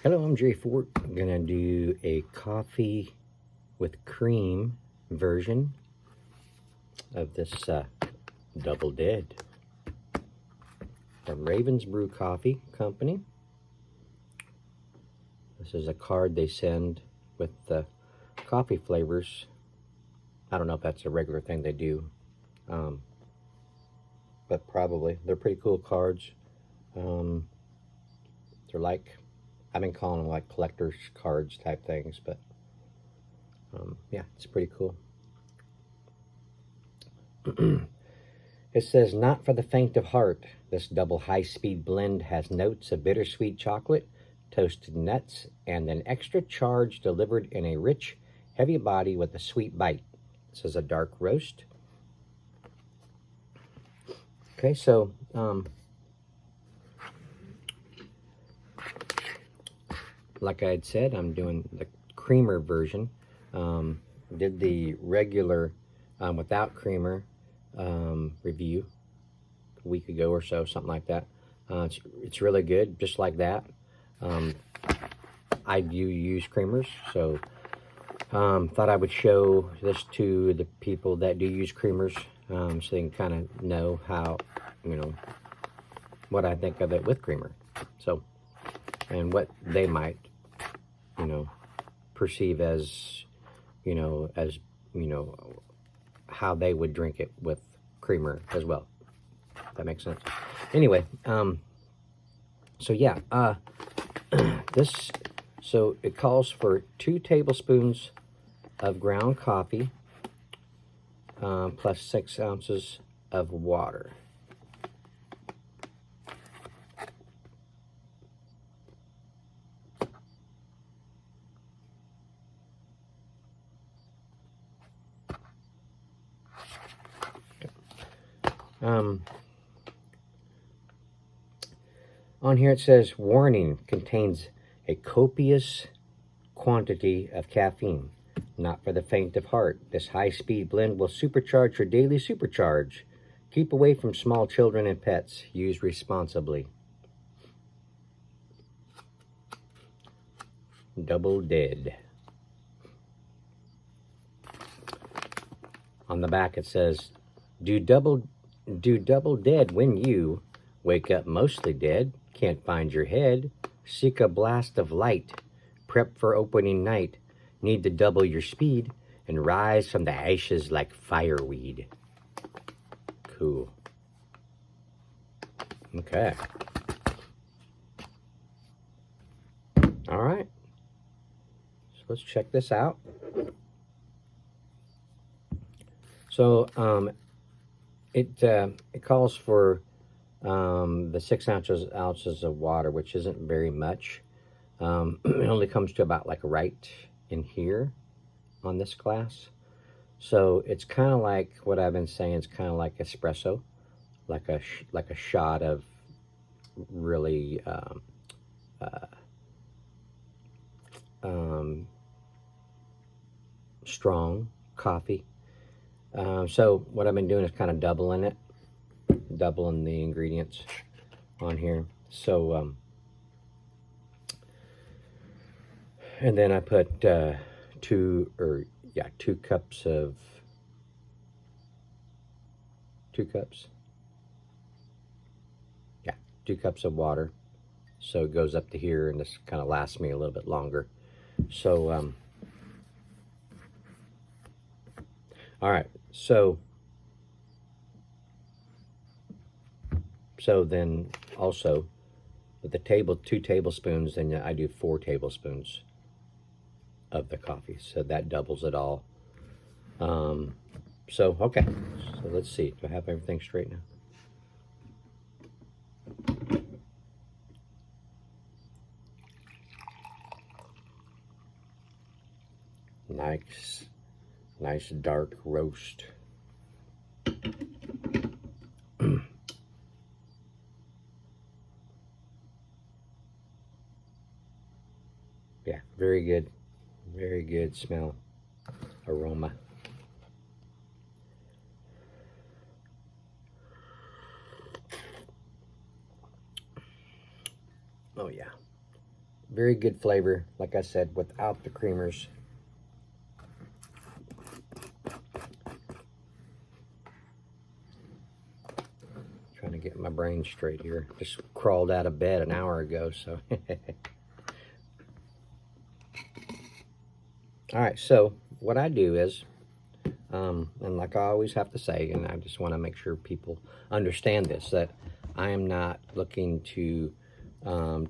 Hello, I'm Jay Fort. I'm gonna do a coffee with cream version of this Double Dead from Ravens Brew Coffee Company. This is a card they send with the coffee flavors. I don't know if that's a regular thing they do, but probably. They're pretty cool cards. They're like, I've been calling them like collector's cards type things, but yeah, it's pretty cool. It says, not for the faint of heart. This double high-speed blend has notes of bittersweet chocolate, toasted nuts, and an extra charge delivered in a rich, heavy body with a sweet bite. This is a dark roast. Okay, so like I had said, I'm doing the creamer version. Did the regular without creamer review a week ago or so, something like that. It's really good, just like that. I do use creamers, so thought I would show this to the people that do use creamers, so they can kind of know how, what I think of it with creamer. So, and what they might, perceive as, how they would drink it with creamer as well. If that makes sense. Anyway, so yeah, so it calls for 2 tablespoons of ground coffee, plus 6 ounces of water. On here it says, warning, contains a copious quantity of caffeine. Not for the faint of heart. This high-speed blend will supercharge your daily supercharge. Keep away from small children and pets. Use responsibly. Double Dead. On the back it says, do double dead when you wake up mostly dead, can't find your head, seek a blast of light, prep for opening night, need to double your speed, and rise from the ashes like fireweed. Cool. Okay. All right. So let's check this out. So it calls for the 6 ounces of water, which isn't very much. It only comes to about like right in here on this glass. So it's kind of like what I've been saying. It's kind of like espresso, like a shot of really strong coffee. So what I've been doing is kind of doubling the ingredients on here. So and then I put 2 cups of 2 cups. Yeah, 2 cups of water. So it goes up to here, and this kind of lasts me a little bit longer. So all right. So then also with the 2 tablespoons, then I do 4 tablespoons of the coffee. So that doubles it all. So, okay. So let's see. Do I have everything straight now? Nice dark roast. Yeah, very good smell, aroma. Oh yeah. very good flavor, like I said, without the creamers. Trying to get my brain straight here. Just crawled out of bed an hour ago, so. All right, so what I do is, and like I always have to say, and I just want to make sure people understand this, that I am not looking to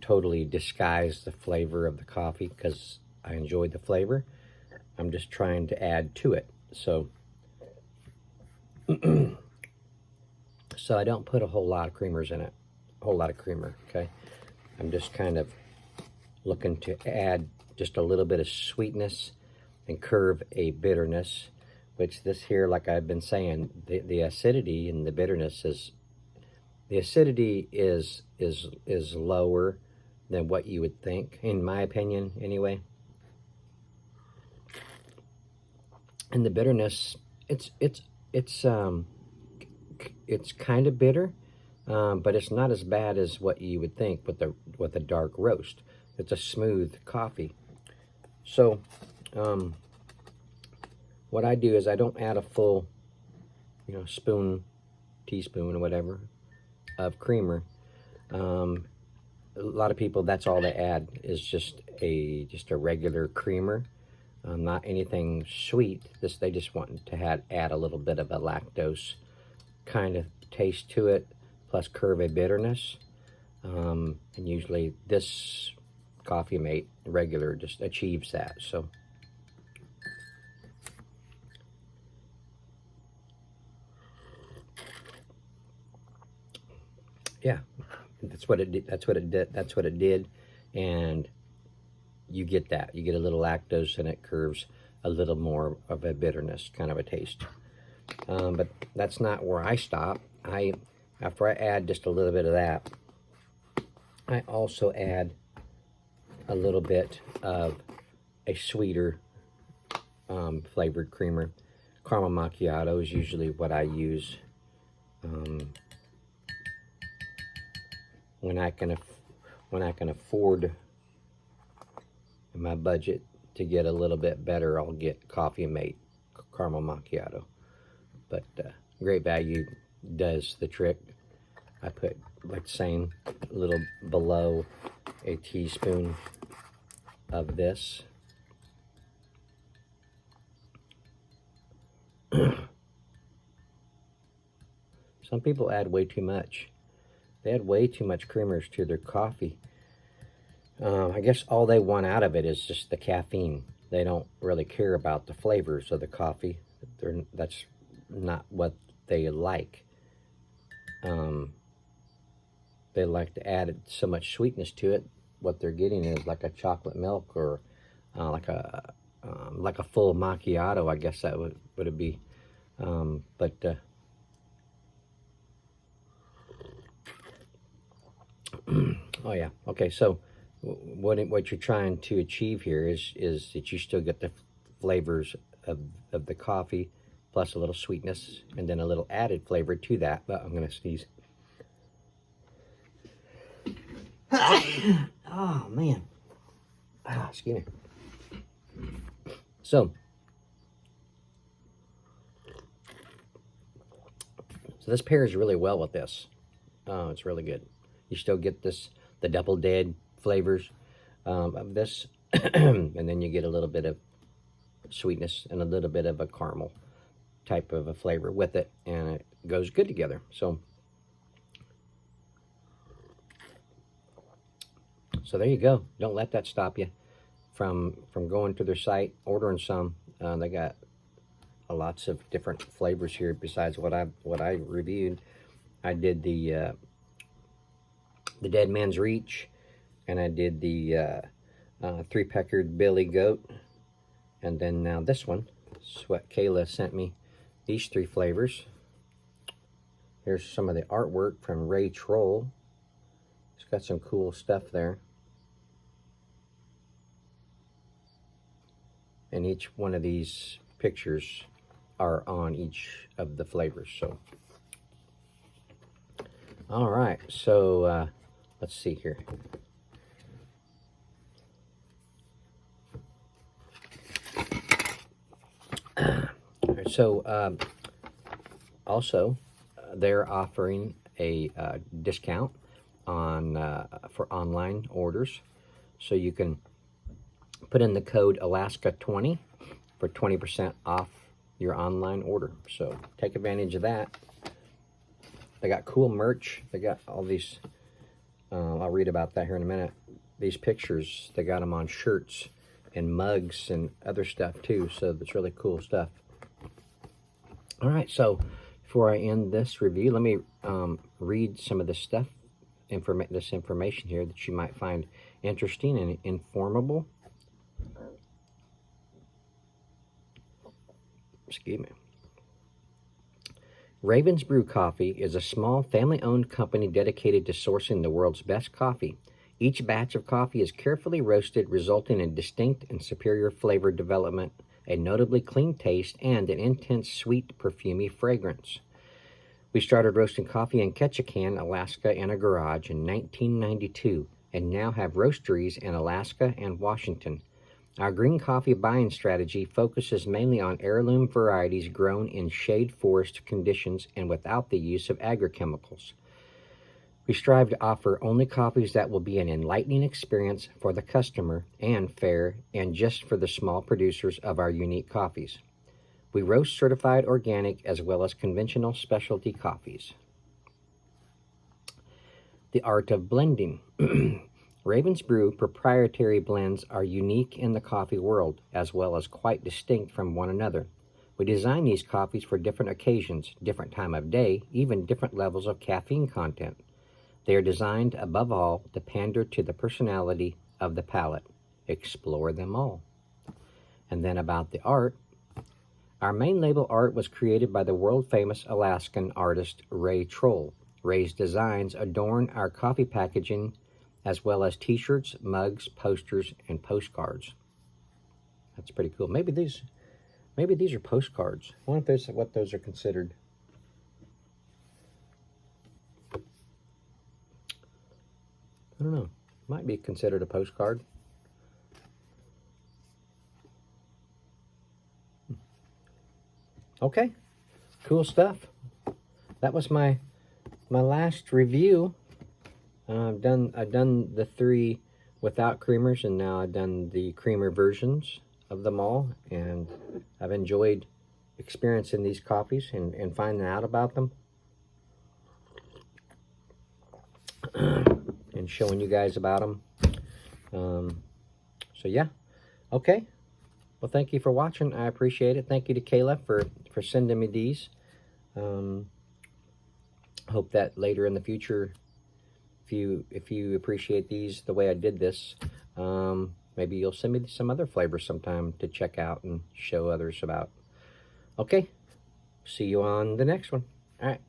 totally disguise the flavor of the coffee, because I enjoy the flavor. I'm just trying to add to it. So, so I don't put a whole lot of creamers in it, a whole lot of creamer, okay? I'm just kind of looking to add just a little bit of sweetness and curve a bitterness, which this here, like I've been saying, the acidity and the bitterness is, the acidity is lower than what you would think, in my opinion, anyway. And the bitterness, it's kind of bitter, but it's not as bad as what you would think with a dark roast. It's a smooth coffee. So, what I do is I don't add a full, spoon, teaspoon, or whatever of creamer. A lot of people, that's all they add, is just a regular creamer, not anything sweet. They just want to add a little bit of a lactose kind of taste to it, plus curve a bitterness. And usually this Coffee Mate regular just achieves that. So yeah, that's what it did. That's what it did, and you get that. You get a little lactose, and it curves a little more of a bitterness, kind of a taste. But that's not where I stop. After I add just a little bit of that, I also add a little bit of a sweeter flavored creamer. Caramel macchiato is usually what I use when I can afford in my budget to get a little bit better. I'll get Coffee Mate caramel macchiato, but Great Value does the trick. I put, like saying, a little below a teaspoon of this. Some people add way too much. They add way too much creamers to their coffee. I guess all they want out of it is just the caffeine. They don't really care about the flavors of the coffee. That's not what they like. They like to add so much sweetness to it. What they're getting is like a chocolate milk, or like a full macchiato. I guess that would it be. Oh yeah. Okay. So what you're trying to achieve here is that you still get the flavors of the coffee, plus a little sweetness, and then a little added flavor to that. But I'm gonna sneeze. Oh man. Excuse me. So this pairs really well with this. Oh, it's really good. You still get the double dead flavors of this, and then you get a little bit of sweetness and a little bit of a caramel type of a flavor with it, and it goes good together. So there you go. Don't let that stop you from going to their site, ordering some. They got lots of different flavors here besides what I reviewed. I did the Dead Man's Reach, and I did the three-peckered Billy Goat, and then now this one. This is what Kayla sent me. These three flavors. Here's some of the artwork from Ray Troll. It's got some cool stuff there. And each one of these pictures are on each of the flavors. So, all right. So let's see here. So also, they're offering a discount on for online orders. So you can put in the code Alaska20 for 20% off your online order. So take advantage of that. They got cool merch. They got all these, I'll read about that here in a minute. These pictures, they got them on shirts and mugs and other stuff too. So it's really cool stuff. All right, so before I end this review, let me read some of this stuff, this information here that you might find interesting and informable. Excuse me. Raven's Brew Coffee is a small family-owned company dedicated to sourcing the world's best coffee. Each batch of coffee is carefully roasted, resulting in distinct and superior flavor development, a notably clean taste, and an intense sweet, perfumey fragrance. We started roasting coffee in Ketchikan, Alaska in a garage in 1992, and now have roasteries in Alaska and Washington. Our green coffee buying strategy focuses mainly on heirloom varieties grown in shade forest conditions and without the use of agrochemicals. We strive to offer only coffees that will be an enlightening experience for the customer and fair and just for the small producers of our unique coffees. We roast certified organic as well as conventional specialty coffees. The art of blending. Raven's Brew proprietary blends are unique in the coffee world, as well as quite distinct from one another. We design these coffees for different occasions, different time of day, even different levels of caffeine content. They are designed, above all, to pander to the personality of the palate. Explore them all. And then about the art. Our main label art was created by the world-famous Alaskan artist Ray Troll. Ray's designs adorn our coffee packaging as well as t-shirts, mugs, posters, and postcards. That's pretty cool. Maybe these are postcards. I wonder if what those are considered. I don't know. Might be considered a postcard. Okay, cool stuff. That was my last review. I've done the 3 without creamers, and now I've done the creamer versions of them all, and I've enjoyed experiencing these coffees and finding out about them and showing you guys about them. So yeah, okay. Well, thank you for watching. I appreciate it. Thank you to Kayla for sending me these. Hope that later in the future, if you appreciate these the way I did this, maybe you'll send me some other flavors sometime to check out and show others about. Okay, see you on the next one. All right.